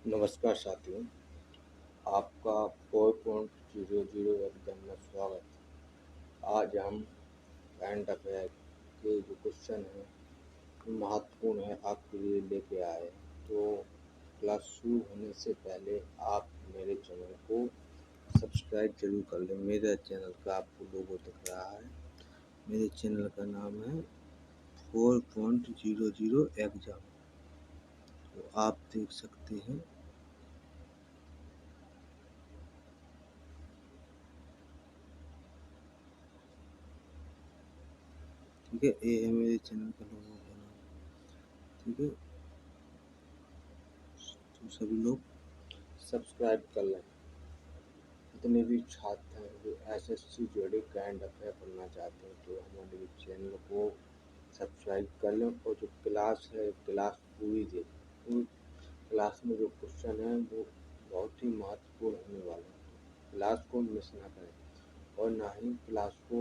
नमस्कार साथियों, आपका 4.00 एग्जाम में स्वागत है। आज हम करंट अफेयर के जो क्वेश्चन हैं महत्वपूर्ण है आपके लिए लेके आए। तो क्लास शुरू होने से पहले आप मेरे चैनल को सब्सक्राइब जरूर कर लें। मेरे चैनल का आपको लोगो दिख रहा है। मेरे चैनल का नाम है 4.00 एग्जाम। तो आप देख सकते हैं। ठीक है, ये है मेरे चैनल का लोगो का नाम। ठीक है, तो सभी लोग सब्सक्राइब कर लें। जितने भी छात्र हैं जो एसएससी जेडी करंट अफेयर पढ़ना चाहते हैं तो हमारे चैनल को सब्सक्राइब कर लें और जो क्लास है क्लास पूरी देखें। क्लास में जो क्वेश्चन है वो बहुत ही महत्वपूर्ण होने वाले हैं। क्लास को मिस ना करें और ना ही क्लास को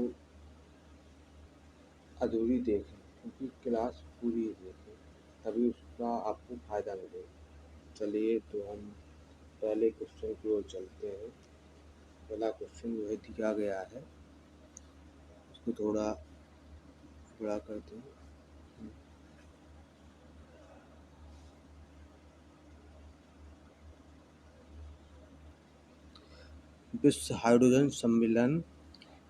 अधूरी देखें, क्योंकि क्लास पूरी देखें तभी उसका आपको फ़ायदा मिलेगा। चलिए तो हम पहले क्वेश्चन की ओर चलते हैं। पहला क्वेश्चन जो है दिया गया है, उसको थोड़ा बड़ा करते हैं। विश्व हाइड्रोजन सम्मेलन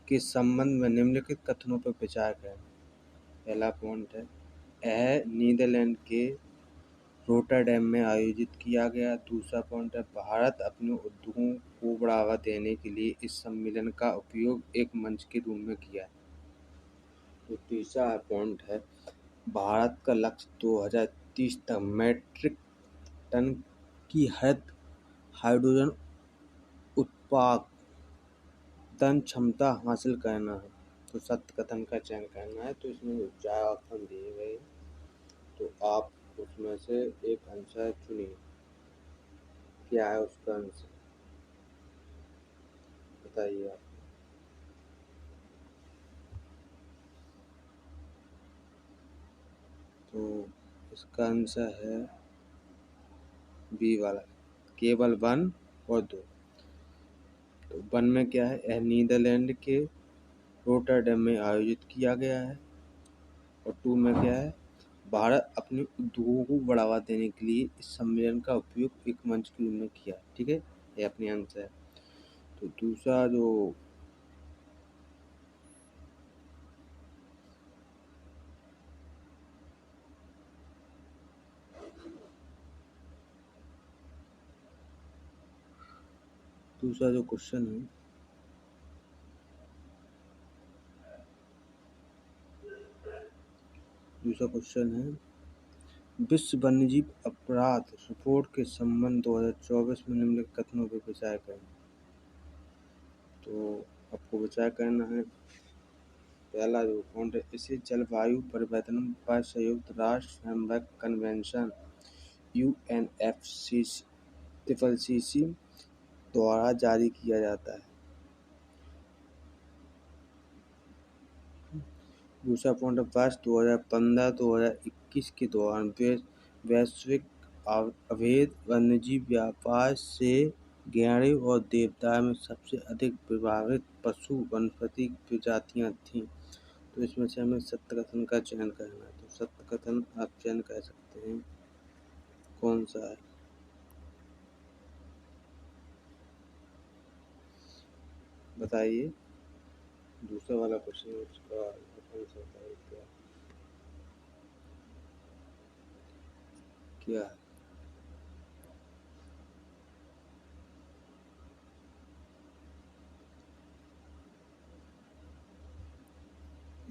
के संबंध में निम्नलिखित कथनों पर विचार करें। पहला पॉइंट है, यह नीदरलैंड के रोटरडैम में आयोजित किया गया। दूसरा पॉइंट है, भारत अपने उद्योगों को बढ़ावा देने के लिए इस सम्मेलन का उपयोग एक मंच के रूप में किया। तो तीसरा पॉइंट है, भारत का लक्ष्य 2030 तक मीट्रिक टन की हरित हाइड्रोजन उत्पादन क्षमता हासिल करना है। तो सत्य कथन का चयन करना है। तो इसमें 4 ऑप्शन दिए गए, तो आप उसमें से एक आंसर चुनिए। क्या है उसका आंसर, बताइए आप। तो इसका आंसर है बी वाला, केवल 1 और 2। तो 1 में क्या है, यह नीदरलैंड के रोटरडैम में आयोजित किया गया है। और 2 में क्या है, भारत अपने उद्योगों को बढ़ावा देने के लिए इस सम्मेलन का उपयोग एक मंच के रूप में किया। ठीक है, ये अपनी आंसर है। तो दूसरा जो क्वेश्चन है, दूसरा क्वेश्चन है, विश्व वन्यजीव अपराध रिपोर्ट के संबंध 2024 में निम्नलिखित कथनों पर विचार करें। तो आपको विचार करना है। पहला जो पॉइंट है, इसे जलवायु परिवर्तन पर संयुक्त राष्ट्र फ्रेमवर्क कन्वेंशन UNFCCC द्वारा जारी किया जाता है। दूसरा पॉइंट, वर्ष 2015-2021 के दौरान वैश्विक अवैध वन्यजीव व्यापार से गैंडे और देवदार में सबसे अधिक प्रभावित पशु वनस्पति प्रजातियां थीं। तो इसमें से हमें सत्य कथन का चयन करना है। तो सत्य कथन आप चयन कर सकते हैं, कौन सा है, बताइए। दूसरा वाला क्वेश्चन उसका आंसर बताइए क्या है।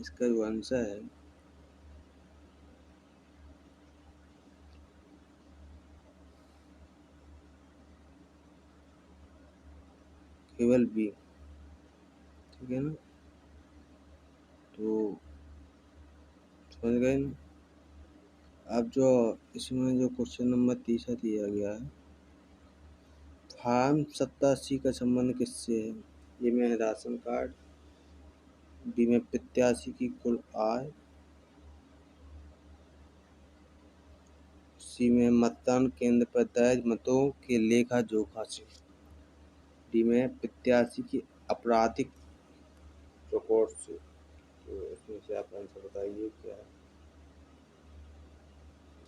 इसका जो आंसर है केवल बी। ठीक है ना, तो समझ गए ना। अब जो इसमें जो क्वेश्चन नंबर तीसरा दिया गया है, फार्म 87 का संबंध किससे है। ए में है राशन कार्ड, बी में प्रत्याशी की कुल आय, सी में मतदान केंद्र पर दर्ज मतों के लेखा जोखा से, डी में प्रत्याशी की आपराधिक रिकॉर्ड से। तो इसमें से आप आंसर बताइए क्या है,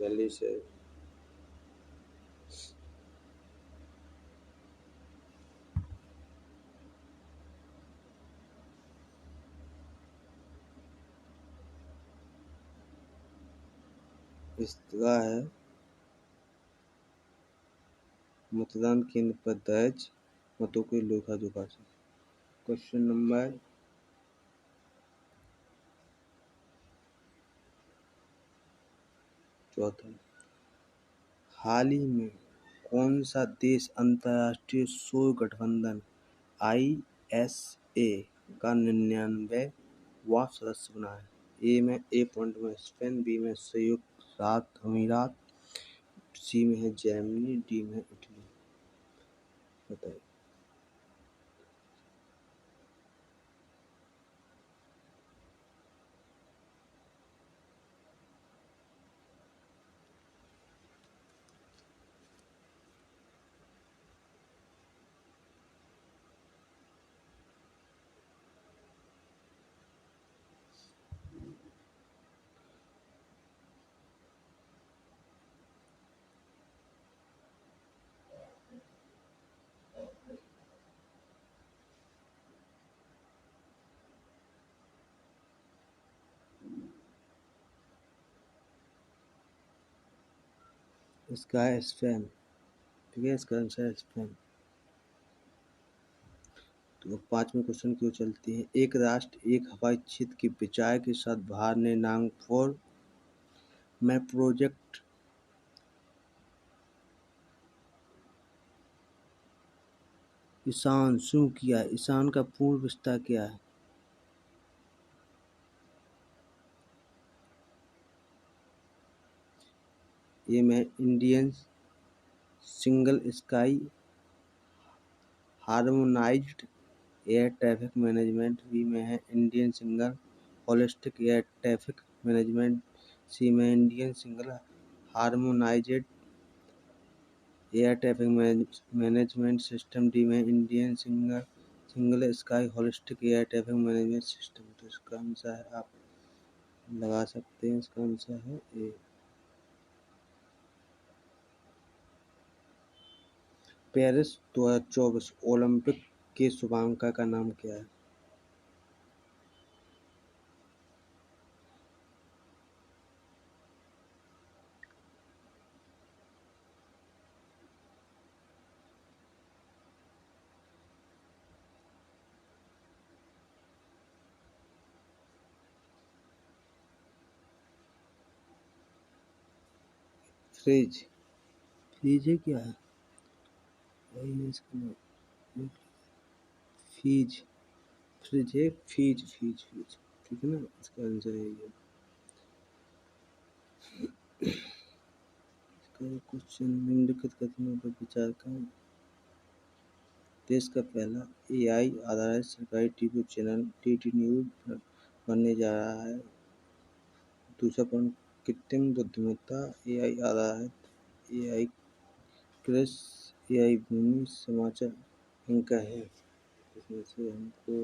जल्दी से। इसका है मतदान केंद्र पर दर्ज मतों के लेखा जोखा से। क्वेश्चन नंबर 14, हाल ही में कौन सा देश अंतर्राष्ट्रीय सौर गठबंधन ISA का 99वां सदस्य बना है? ए पॉइंट में स्पेन, बी में संयुक्त अरब अमीरात, सी में है जर्मनी, डी में इटली। बताइए। इसका है स्पेन। ठीक है, इसका आंसर है स्पेन। तो अब 5वें क्वेश्चन की ओर चलते हैं। एक राष्ट्र एक हवाई क्षेत्र के विचार के साथ भारत ने नागपुर में प्रोजेक्ट ईशान शुरू किया। ईशान का पूर्ण विस्तार क्या है? ए में Indian single sky harmonised air traffic management, B में है Indian single holistic air traffic management, C में Indian single harmonised air traffic management system, D में Indian single sky holistic air traffic management system. तो इसका answer है, आप लगा सकते हैं, इसका आंसर है ए। पेरिस 2024 ओलंपिक के शुभांकर का नाम क्या है? फ्रिज। फ्रिज है क्या है? वही है इसका नाम। फीज। फ्रिज है, फीज फीज फीज। ठीक है ना, इसका आंसर है ये। क्वेश्चन निम्नलिखित कथनों पर विचार करें। देश का पहला AI आधारित सरकारी टीवी चैनल DD न्यूज बनने जा रहा है। दूसरा पॉइंट, कृत्रिम बुद्धिमत्ता AI आधारित AI कृषि AI भूमि समाचार इनका है। इसमें से हमको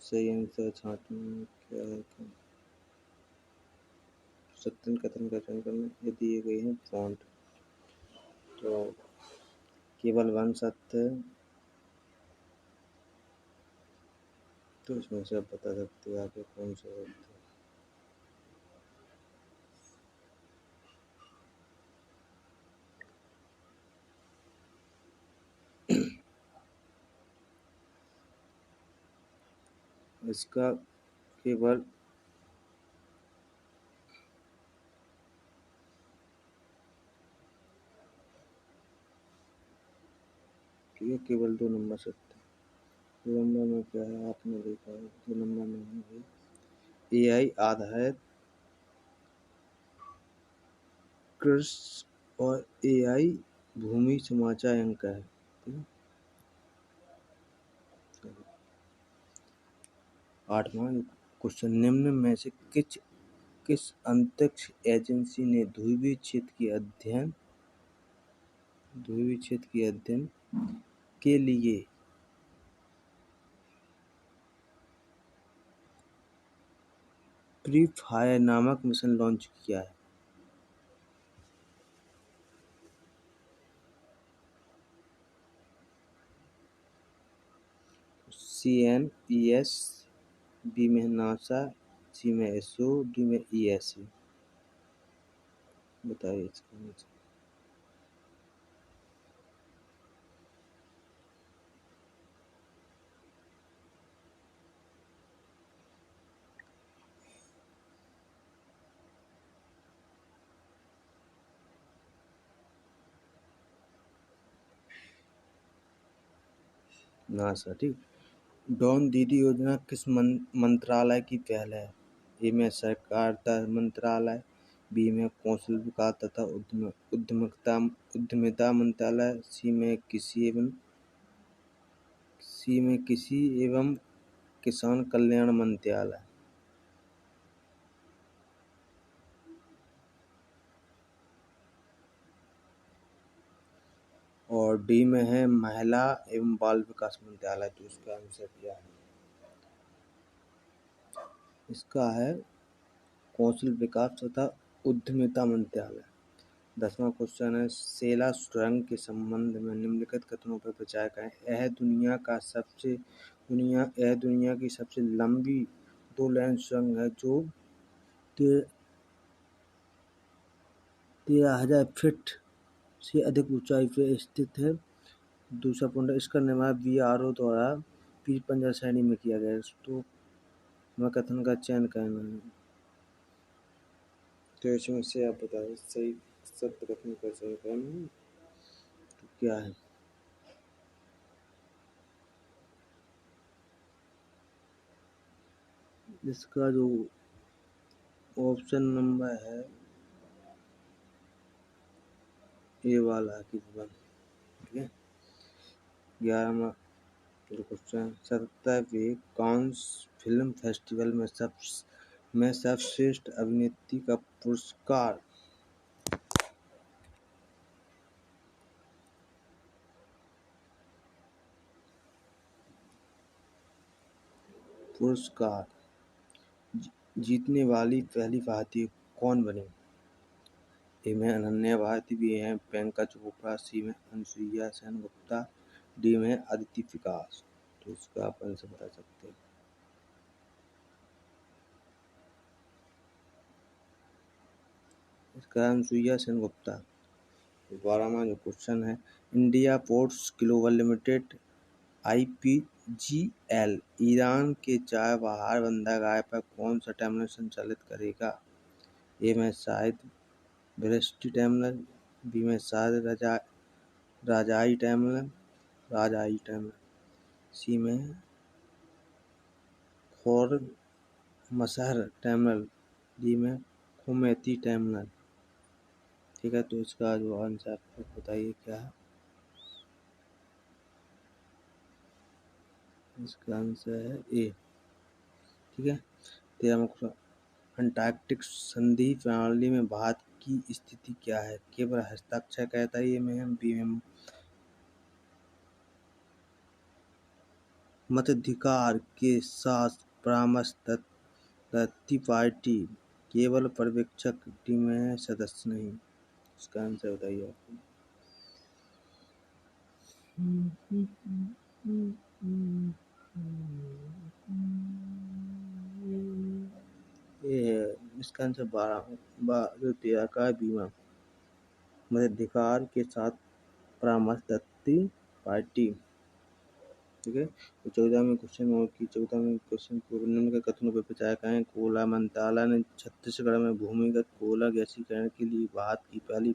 सही आंसर छांटना है, क्या है कि सत्य कथन का चयन करना। ये दिए गए हैं फॉन्ट, तो केवल वन सत्य है, तो इसमें से आप बता सकते हैं आगे कौन सा सत्य है। इसका केवल ठीक है, केवल 2 नंबर सत्य है। 2 नंबर में क्या है, आपने देखा है। 2 नंबर में है AI आधारित कृषि और AI भूमि समाचार अंक है। ठीक है? 8वां क्वेश्चन, निम्न में से किस अंतरिक्ष एजेंसी ने ध्रुवीय क्षेत्र के अध्ययन के लिए प्री फायर नामक मिशन लॉन्च किया है? CNES, बी में नासा, सी में इसरो, डी में ESA। बताइए इसका आंसर। नासा, ठीक। डॉन दीदी योजना किस मंत्रालय की पहल है? ए में सहकारिता मंत्रालय, बी में कौशल विकास तथा उद्यमिता मंत्रालय, सी में कृषि एवं किसान कल्याण मंत्रालय। और डी में है महिला एवं बाल विकास मंत्रालय। तो इसका आंसर क्या है? इसका है कौशल विकास तथा उद्यमिता मंत्रालय। 10वां क्वेश्चन है, सेला सुरंग के संबंध में निम्नलिखित कथनों पर विचार करें। यह दुनिया की सबसे लंबी 2 लेन सुरंग है जो 13,000 फीट से अधिक ऊंचाई पर स्थित है। दूसरा पॉइंट, इसका निर्माण BRO द्वारा पीर-पंजल श्रेणी में किया गया है। तो हमें कथन का चयन करना है, तो इसमें से आप बताइए सही सत्य कथन का चयन करना है तो क्या है? इसका जो ऑप्शन नंबर है ए वाला की वन, ठीक है। 11वां जो क्वेश्चन, 77वें कांस फिल्म फेस्टिवल में सर्वश्रेष्ठ अभिनेत्री का पुरस्कार जीतने वाली पहली भारतीय कौन बनी? ए में अनन्या भारती, बी है प्रियंका चोपड़ा, सी में अनुसुईया सेन गुप्ता, डी में अदिति विकास। तो इसका आप आंसर बता सकते हैं। इसका अनुसुईया सेन गुप्ता। 12वां जो क्वेश्चन है, India ports global limited IPGL Iran के चार बहार बंदरगाह पर कौन सा टर्मिनल संचालित करेगा? ए में शायद ब्रेस्टी टर्मिनल, बी में शायद राजाई टर्मिनल, सी में खौरमशहर टर्मिनल, डी में खुमैती टर्मिनल। ठीक है, तो इसका जो आंसर आपको बताइए क्या है? इसका आंसर है ए, ठीक है। 13वां क्वेश्चन, अंटार्कटिक संधि प्रणाली में भारत की स्थिति क्या है? केवल हस्ताक्षर कहता है, ए में है, बी में मताधिकार के साथ परामर्श दत्ती पार्टी, केवल पर्यवेक्षक, डी में है सदस्य नहीं। इसका आंसर बताइए आपको। ये है इसका आंसर 13 का बीमा मताधिकार के साथ परामर्श दत्ती पार्टी, ठीक है। तो 14वें क्वेश्चन को निम्न के कथनों पर विचार करें। कोयला मंत्रालय ने छत्तीसगढ़ में भूमिगत कोयला गैसीकरण के लिए भारत की पहली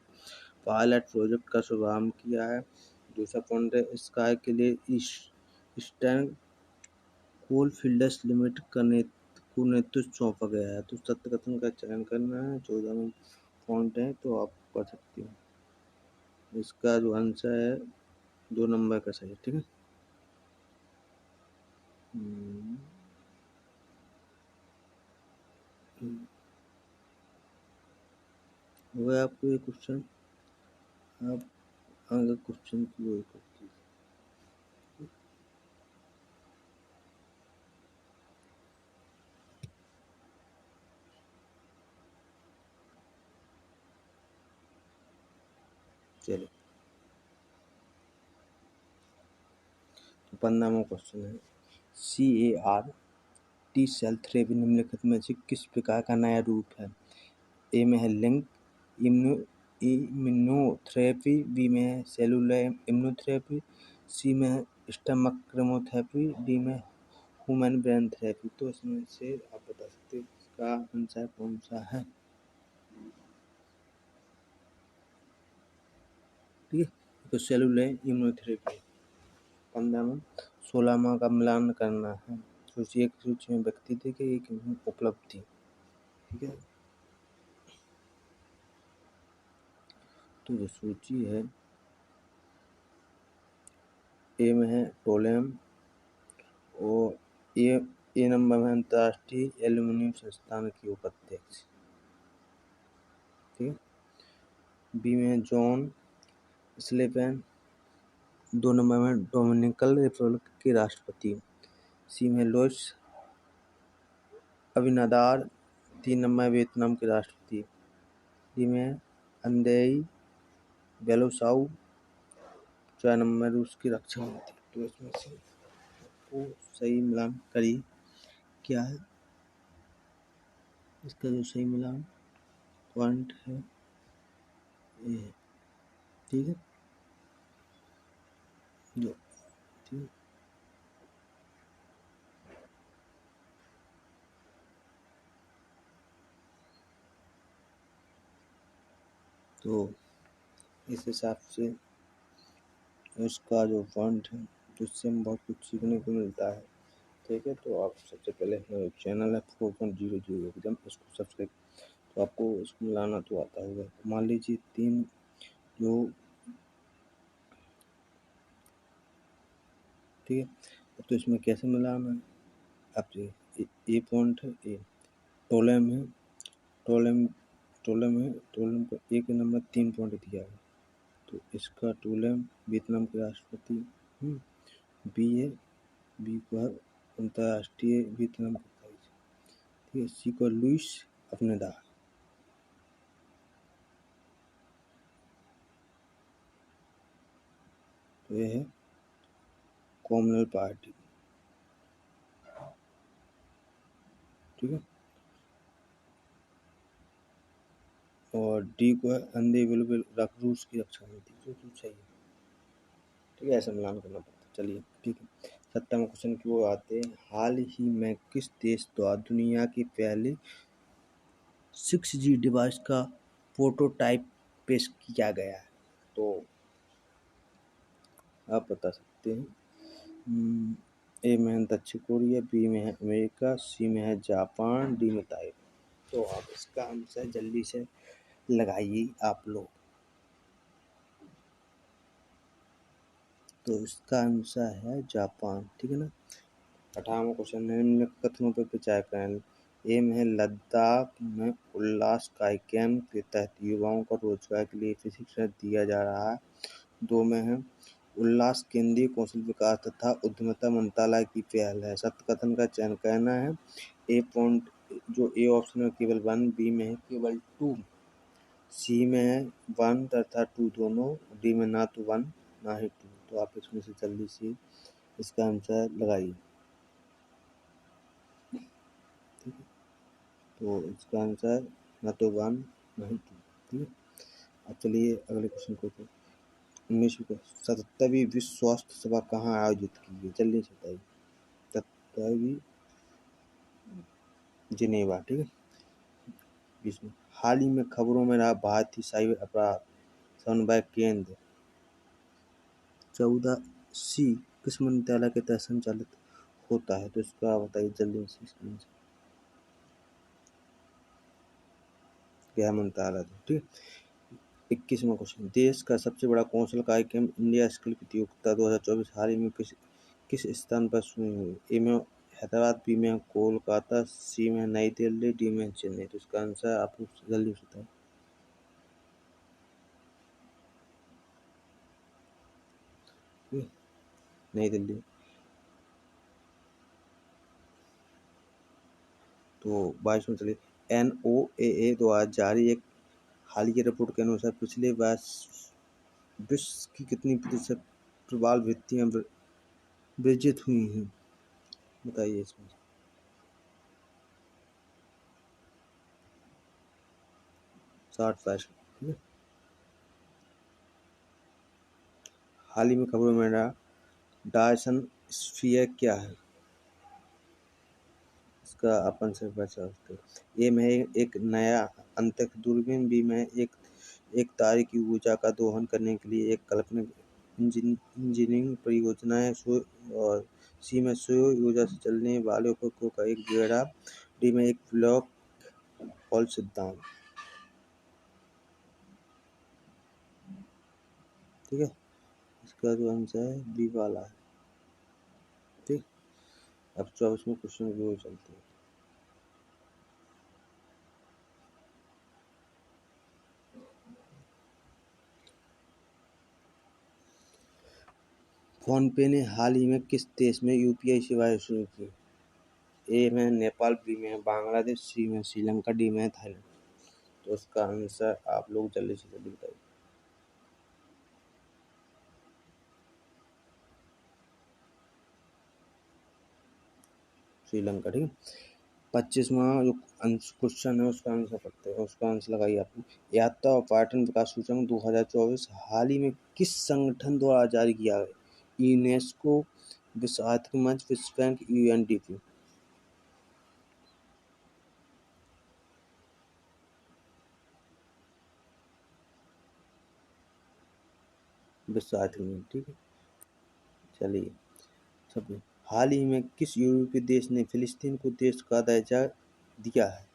पायलट प्रोजेक्ट का शुभारंभ किया है। दूसरा पॉइंट है, स्काई के लिए ईस्टर्न कोल फील्ड्स लिमिटेड को नेतृत्व सौंपा गया है। तो सत्य कथन का चयन करना है। 14वां पॉइंट है, तो आप कर सकते हो। इसका जो आंसर है 2 नंबर का सही, ठीक है। हो गया आपको ये क्वेश्चन। आप अगले क्वेश्चन की ओर करते हैं। चलिए, तो 15वां क्वेश्चन है, CAR-T सेल थेरेपी निम्नलिखित में से किस प्रकार का नया रूप है? ए में है लिंक इम्यूनोथेरेपी, बी में है सेलुलर इम्यूनोथेरेपी, सी में है स्टमक केमोथेरेपी, डी में ह्यूमन ब्रेन थेरेपी। तो इसमें से आप बता सकते हैं इसका आंसर कौन सा है। ठीक है, तो सेलुलर इम्यूनोथेरेपी। 15वां 16वां का मिलान करना है। सूची एक सूची में व्यक्ति थे कि एक उपलब्धि। ठीक है, तो जो सूची है, ए में है टोलेम और ए नंबर में अंतर्राष्ट्रीय एल्यूमिनियम संस्थान के उपाध्यक्ष। ठीक है, बी में है जॉन स्लेपेन, 2 नंबर में डोमिनिकन रिपब्लिक के राष्ट्रपति। सी में लुइस अबिनादार, 3 नंबर वियतनाम के राष्ट्रपति। डी में अंद्रेई बेलोसाउ, 4 नंबर रूस की रक्षा मंत्री। तो इसमें से आपको सही मिलान करिए क्या है। इसका जो सही मिलान पॉइंट है ये है। ठीक है, जो ठीक, तो इस हिसाब से उसका जो पॉइंट है, तो इससे हम बहुत कुछ सीखने को मिलता है। ठीक है, तो आप सबसे पहले हमारे चैनल है 4.00 एकदम, इसको सब्सक्राइब, तो आपको इसको मिलाना तो आता होगा। मान लीजिए 3 जो, ठीक है, तो इसमें कैसे मिलाना है। अब ये पॉइंट है, ए टोलेम है, टोलेम टोलेम है, टोलेम को एक नंबर 3 पॉइंट दिया है, तो इसका टोलेम वियतनाम के राष्ट्रपति। बी है, बी को है अंतर्राष्ट्रीय वियतनाम का प्राइज। ठीक है, सी को लुइस अपनेदार। तो ये है कॉमनवेल्थ पार्टी। ठीक है, और डी को है अंधे बिल्कुल रूस की रक्षा नीति, जो सही है। ठीक है, ऐसा मिलान करना पड़ता है। चलिए, ठीक है, 17वां क्वेश्चन की ओर आते हैं। हाल ही में किस देश द्वारा दुनिया की पहली 6G डिवाइस का प्रोटोटाइप पेश किया गया है? तो आप बता सकते हैं। ए में है दक्षिण कोरिया, बी में है अमेरिका, सी में है जापान, डी में ताइवान। तो आप इसका आंसर जल्दी से लगाइए आप लोग। तो इसका आंसर है जापान। ठीक है ना। 18वां क्वेश्चन, निम्नलिखित कथनों पर विचार करें। ए में है लद्दाख में उल्लास कार्यक्रम के तहत युवाओं को रोजगार के लिए प्रशिक्षण दिया जा रहा है। 2 में है उल्लास केंद्रीय कौशल विकास तथा उद्यमिता मंत्रालय की पहल है। सत्य कथन का चयन करना है। ए पॉइंट जो ए ऑप्शन में केवल 1, बी में है केवल 2, सी में है 1 तथा 2 दोनों, डी में ना तो 1 ना ही 2। तो आप इसमें से जल्दी से इसका आंसर लगाइए। ठीक है, तो इसका आंसर ना तो 1 ना ही 2। ठीक है, अब चलिए अगले क्वेश्चन को। 1977वीं विश्व स्वास्थ्य सभा कहाँ आयोजित की गई? जल्दी से बताइए। 77वीं जिनेवा। ठीक है, विश्व। हाल ही में खबरों में रहा भारतीय साइबर अपराध समन्वय केंद्र 14C किस मंत्रालय के तहत संचालित होता है? तो इसका आप बताइए जल्दी से। गृह मंत्रालय। ठीक है, 21वां क्वेश्चन, देश का सबसे बड़ा कौशल कार्यक्रम इंडिया स्किल प्रतियोगिता 2024 हाल ही में किस स्थान पर शुरू हुई? ए में हैदराबाद, बी में कोलकाता, सी में नई दिल्ली, डी में चेन्नई। तो इसका आंसर आप लोग जल्दी बताओ। नई दिल्ली। तो 22 में चलिए, NOAA द्वारा जारी एक हालिया रिपोर्ट के अनुसार पिछले वर्ष विश्व की कितनी प्रतिशत प्रवाल भित्तियां विजित हुई हैं? बताइए इसमें। 60%। ठीक है। हाल ही में खबरों में रहा डायसन स्फीयर क्या है? इसका अपन से बचा सकते हैं। ए में एक नया अंतरिक्ष दूरबीन, बी में एक तारे की ऊर्जा का दोहन करने के लिए एक काल्पनिक इंजीनियरिंग परियोजना है, और सी में सौर ऊर्जा से चलने वाले उपग्रहों का एक बेड़ा, डी में एक ब्लैक होल सिद्धांत। ठीक है, इसका जो आंसर है बी वाला है। ठीक, अब 24 में क्वेश्चन रिव्यू चलते हैं। फोनपे ने हाल ही में किस देश में यूपीआई सेवाएं शुरू की? ए में नेपाल, बी में बांग्लादेश, सी में श्रीलंका, डी में थाईलैंड। तो इसका आंसर आप लोग जल्दी से जल्दी बताइए। श्रीलंका। ठीक है, 25वां जो क्वेश्चन है उसका आंसर पढ़ते हैं, उसका आंसर लगाइए आप। यात्रा और पर्यटन विकास सूचकांक 2024 हाल ही में किस संगठन द्वारा जारी किया गया? यूनेस्को, विश्व आर्थिक मंच, विश्व बैंक, UNDP। विश्व आर्थिक मंच। ठीक है, चलिए सब। हाल ही में किस यूरोपीय देश ने फिलिस्तीन को देश का दर्जा दिया है?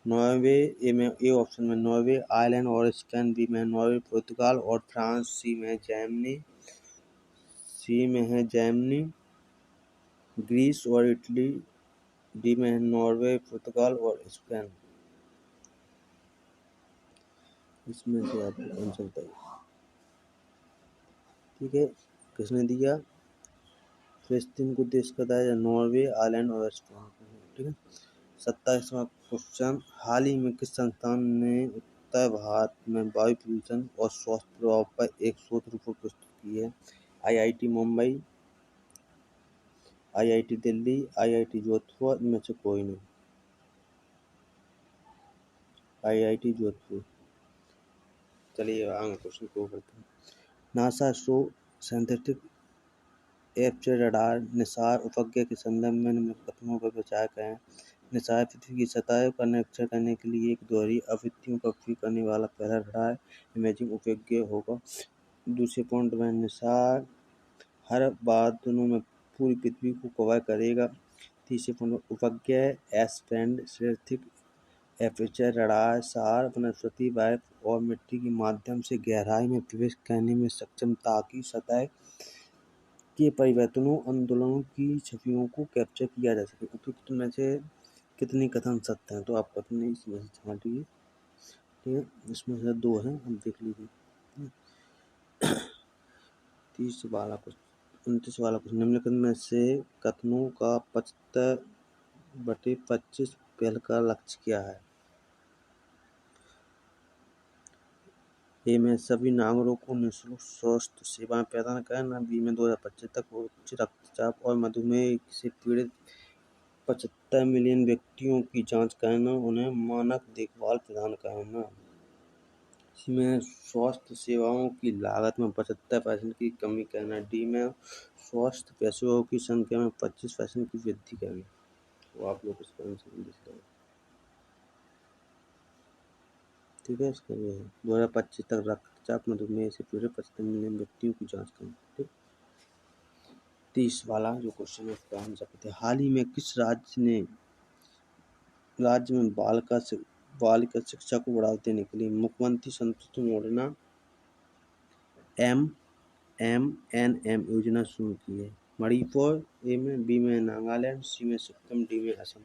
नॉर्वे, ए ऑप्शन में नॉर्वे, आयरलैंड और स्पेन, बी में नॉर्वे, पुर्तगाल और फ्रांस, सी में है जर्मनी, ग्रीस और इटली, डी में है नॉर्वे, पुर्तगाल और स्पेन। इसमें से आपको आंसर बताइए। ठीक है, किसने दिया फिलिस्तीन को देश का दर्जा? नॉर्वे, आयरलैंड और स्पेन। ठीक है, 27वां क्वेश्चन, हाल ही में किस संस्थान ने उत्तर भारत में वायु प्रदूषण और स्वास्थ्य प्रभाव पर एक शोध रिपोर्ट प्रस्तुत की है? IIT Mumbai, IIT Delhi, IIT Jodhpur, इनमें से कोई नहीं। IIT जोधपुर। चलिए आगे क्वेश्चन को करते हैं। NASA show synthetic aperture radar Nisar उपग्रह के संदर्भ में निम्नलिखित कथनों पर विचार करें। निसार पृथ्वी की सतह का निरीक्षण करने के लिए एक दोहरी आवृत्तियों का उपयोग करने वाला पहला रडार इमेजिंग उपग्रह होगा। दूसरे पॉइंट में निसार हर बार दिनों में पूरी पृथ्वी को कवर करेगा। तीसरे पॉइंट में उपग्रह S band synthetic aperture radar सार वनस्पति, वायु और मिट्टी के माध्यम से गहराई में प्रवेश करने में सक्षम, ताकि सतह के परिवर्तनों आंदोलनों की छवियों को कैप्चर किया जा सके। उपयुक्त में से कितने कथन सत्य हैं? तो आप कथन इसमें से छांटिए। ठीक है, इसमें से 2 हैं, अब देख लीजिए। 30 वाला कुछ 29 वाला कुछ निम्नलिखित में से कथनों का 75/25 पहल का लक्ष्य क्या है? ए में सभी नागरिकों को निःशुल्क स्वास्थ्य सेवाएं प्रदान करना, बी में 2025 तक उच्च रक्तचाप और मधुमेह से पीड़ित 75 मिलियन व्यक्तियों की जांच करना, उन्हें मानक देखभाल प्रदान करना। इसमें स्वास्थ्य सेवाओं की लागत में 75% की कमी करना, डी में स्वास्थ्य पेशेवरों की संख्या में 25% की वृद्धि करना। तो आप लोग इसका आंसर लिख लें। ठीक है, इसका ये है 2025 तक रक्तचाप मधुमेह से पीड़ित 75 मिलियन व्यक्तियों की जांच करना। ठीक, 30 वाला जो क्वेश्चन है उसका आंसर करते हैं। हाल ही में किस राज्य में बालिका शिक्षा को बढ़ावा देने के लिए मुख्यमंत्री संतोषी योजना MMNM योजना शुरू की है? मणिपुर ए में, बी में नागालैंड, सी में सिक्किम, डी में असम।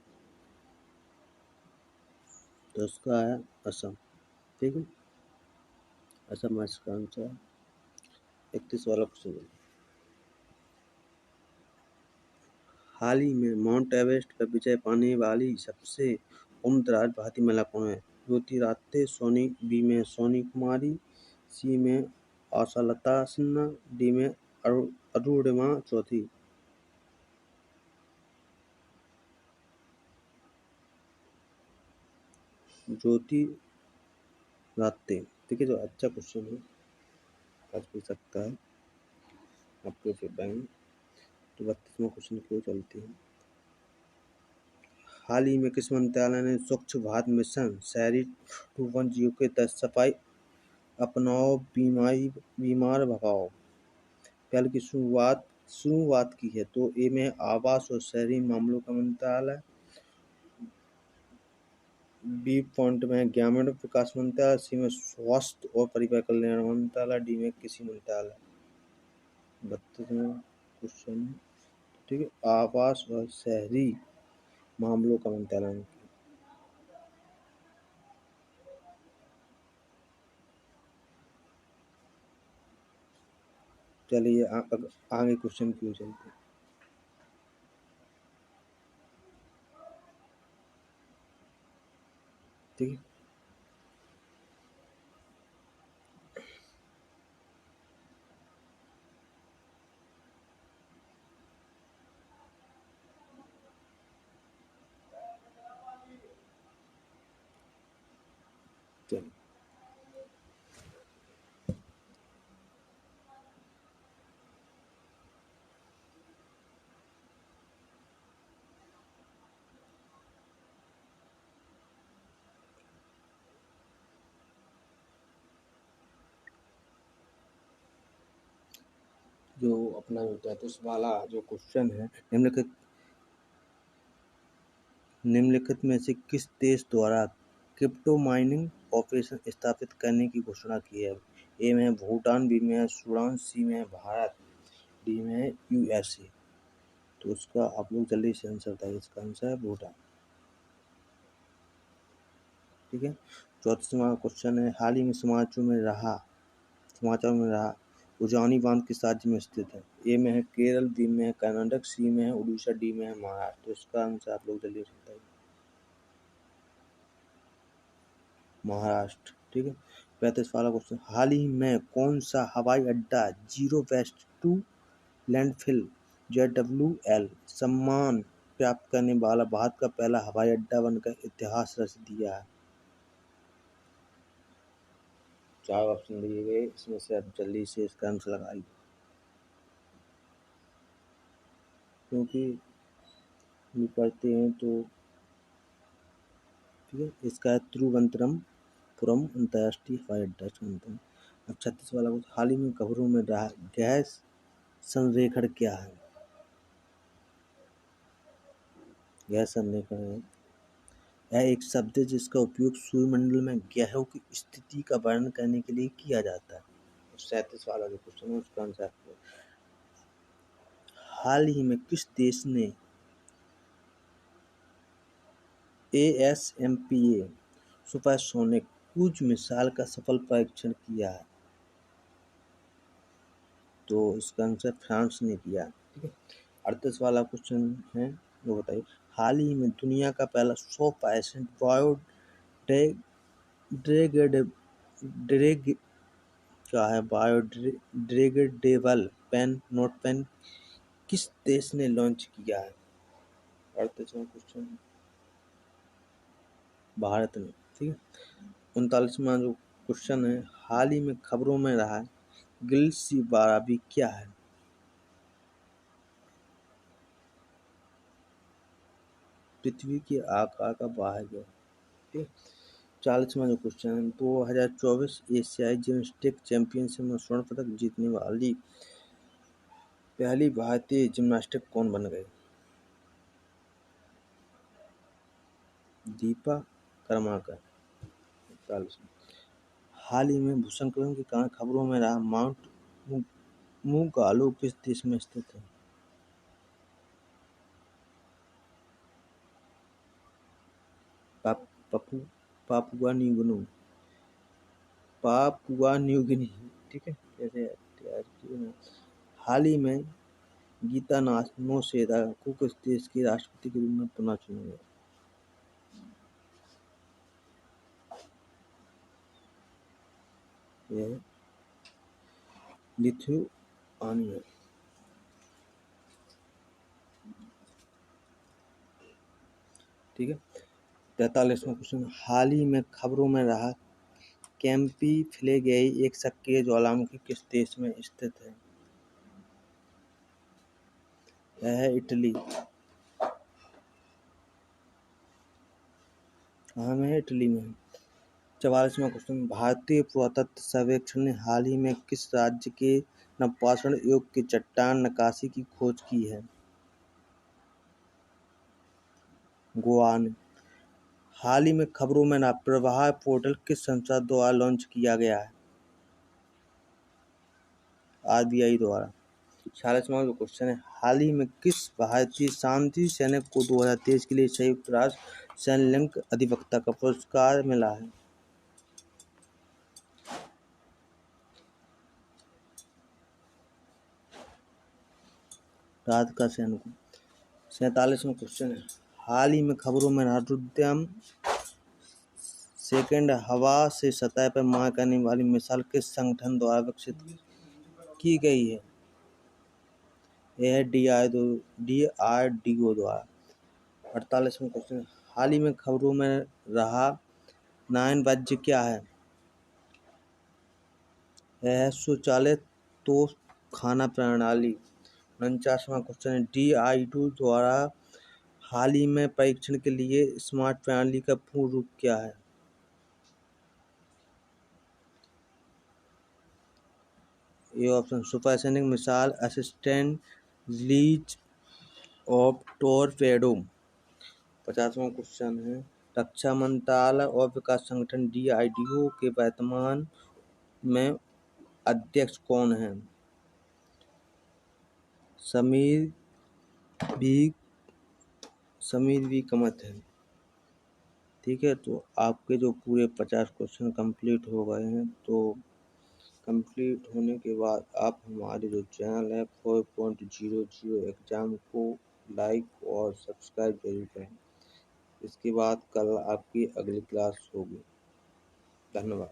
तो इसका है असम। ठीक है, असम है इसका आंसर। 31 वाला क्वेश्चन। हाल ही में माउंट एवरेस्ट पर विजय पाने वाली सबसे उम्रदराज भारतीय महिला कौन है? ज्योतिरादित्य सोनी, बी में सोनी कुमारी, सी में आशालता सिन्हा, डी में अरुणिमा चौधरी। ज्योतिरादित्य। ठीक है, जो अच्छा क्वेश्चन है, आज पूछ सकता है आपके फीडबैक। तो 32वां क्वेश्चन की ओर चलते हैं। हाल ही में किस मंत्रालय ने स्वच्छ भारत मिशन शहरी 2.0 के तहत सफाई अपनाओ बीमार भगाओ पहल की शुरुआत की है? तो ए में आवास और शहरी मामलों का मंत्रालय, बी पॉइंट में ग्रामीण विकास मंत्रालय, सी में स्वास्थ्य और परिवार कल्याण मंत्रालय, डी में कृषि मंत्रालय। 32वां क्वेश्चन। ठीक है, आवास और शहरी मामलों का मंत्रालय। चलिए आगे क्वेश्चन की ओर चलते हैं। ठीक है, चलिए। जो अपना जो 33 वाला जो क्वेश्चन है, निम्नलिखित में से किस देश द्वारा क्रिप्टो माइनिंग ऑपरेशन स्थापित करने की घोषणा की है? ए में भूटान, बी में सूडान, सी में भारत, डी में यूएसए। तो उसका आप लोग जल्दी से आंसर बताइए। इसका आंसर है भूटान। ठीक है, 34वां क्वेश्चन है। हाल ही में समाचार में रहा उजानी बांध किस राज्य में स्थित है? ए में है केरल, बी में है कर्नाटक, सी में है उड़ीसा, डी में है महाराष्ट्र। तो इसका आंसर आप लोग जल्दी से बताइए। महाराष्ट्र। ठीक है, 35 वाला क्वेश्चन। हाल ही में कौन सा हवाई अड्डा zero waste to landfill (JWL) सम्मान प्राप्त करने वाला भारत का पहला हवाई अड्डा बनकर इतिहास रच दिया है? 4 ऑप्शन दिए गए, इसमें से आप जल्दी से इसका आंसर लगाइए, क्योंकि हम पढ़ते हैं तो। ठीक है, इसका है तिरुवनंतपुरम अंतर्राष्ट्रीय हवाई अड्डा चुनते हैं। अब 36 वाला कुछ। हाल ही में खबरों में रहा गैस संरेखण क्या है? गैस संरेखण है, यह एक शब्द है जिसका उपयोग सूर्यमंडल में ग्रहों की स्थिति का वर्णन करने के लिए किया जाता है। 37 वाला जो क्वेश्चन है उसका आंसर आपको। हाल ही में किस देश ने ASMPA सुपरसोनिक क्रूज मिसाइल का सफल परीक्षण किया है? तो इसका आंसर फ्रांस ने किया। ठीक है, 38 वाला क्वेश्चन है, वो बताइए। हाल ही में दुनिया का पहला 100% बायोडिग्रेडेबल नोट पेन किस देश ने लॉन्च किया है? 38वां क्वेश्चन, भारत ने। ठीक है, 39वां जो क्वेश्चन है। हाल ही में खबरों में रहा है गिल सी बाराबी क्या है? पृथ्वी के आकार का बाह्य। ठीक है, 40वां जो क्वेश्चन है। 2024 एशियाई जिम्नास्टिक चैंपियनशिप में स्वर्ण पदक जीतने वाली पहली भारतीय जिम्नास्टिक कौन बन गई? दीपा कर्माकर। 41वां। हाल ही में भूस्खलन के कारण खबरों में रहा माउंट मुगालो किस देश में स्थित है? Papua New Guinea, Papua New Guinea, ठीक है। कैसे हाल ही में गीता नौसेरा को किस देश के राष्ट्रपति के रूप में पुनः चुना गया? यह लिथुआनिया। ठीक है। 43वां क्वेश्चन, हाल ही में खबरों में रहा कैंपी फ्लेगेई एक सक्रिय ज्वालामुखी किस देश में स्थित है? यह है इटली। कहाँ में है? इटली में। 44वां क्वेश्चन, भारतीय पुरातत्व सर्वेक्षण ने हाल ही में किस राज्य के नवपाषाण युग की चट्टान नक्काशी की खोज की है? गोवा ने। हाल ही में खबरों में ना प्रवाह पोर्टल किस संस्था द्वारा लॉन्च किया गया है? आरबीआई द्वारा। 46वां जो क्वेश्चन है, हाल ही में किस भारतीय शांति सैनिक को 2023 के लिए संयुक्त राष्ट्र सैन्य लिंक अधिवक्ता का पुरस्कार मिला है? राधिका सेन को। 47वां क्वेश्चन है, हाल ही में खबरों में रुद्रम सेकंड हवा से सतह पर मार करने वाली मिसाइल किस संगठन द्वारा विकसित की गई है? यह है DRDO द्वारा। 48वां क्वेश्चन, हाल ही में खबरों में रहा 9 वज्र क्या है? यह है स्वचालित तोप खाना प्रणाली। 49वां क्वेश्चन है, DRDO द्वारा हाल ही में परीक्षण के लिए स्मार्ट प्रणाली का पूर्ण रूप क्या है? ये option supersonic missile assistant release of torpedo. 50वां क्वेश्चन है, रक्षा मंत्रालय और विकास संगठन DRDO के वर्तमान में अध्यक्ष कौन है? समीर वी कमत है। ठीक है, तो आपके जो पूरे 50 क्वेश्चन कंप्लीट हो गए हैं। तो कंप्लीट होने के बाद आप हमारे जो चैनल है 4.00 एग्जाम को लाइक और सब्सक्राइब जरूर करें। इसके बाद कल आपकी अगली क्लास होगी। धन्यवाद।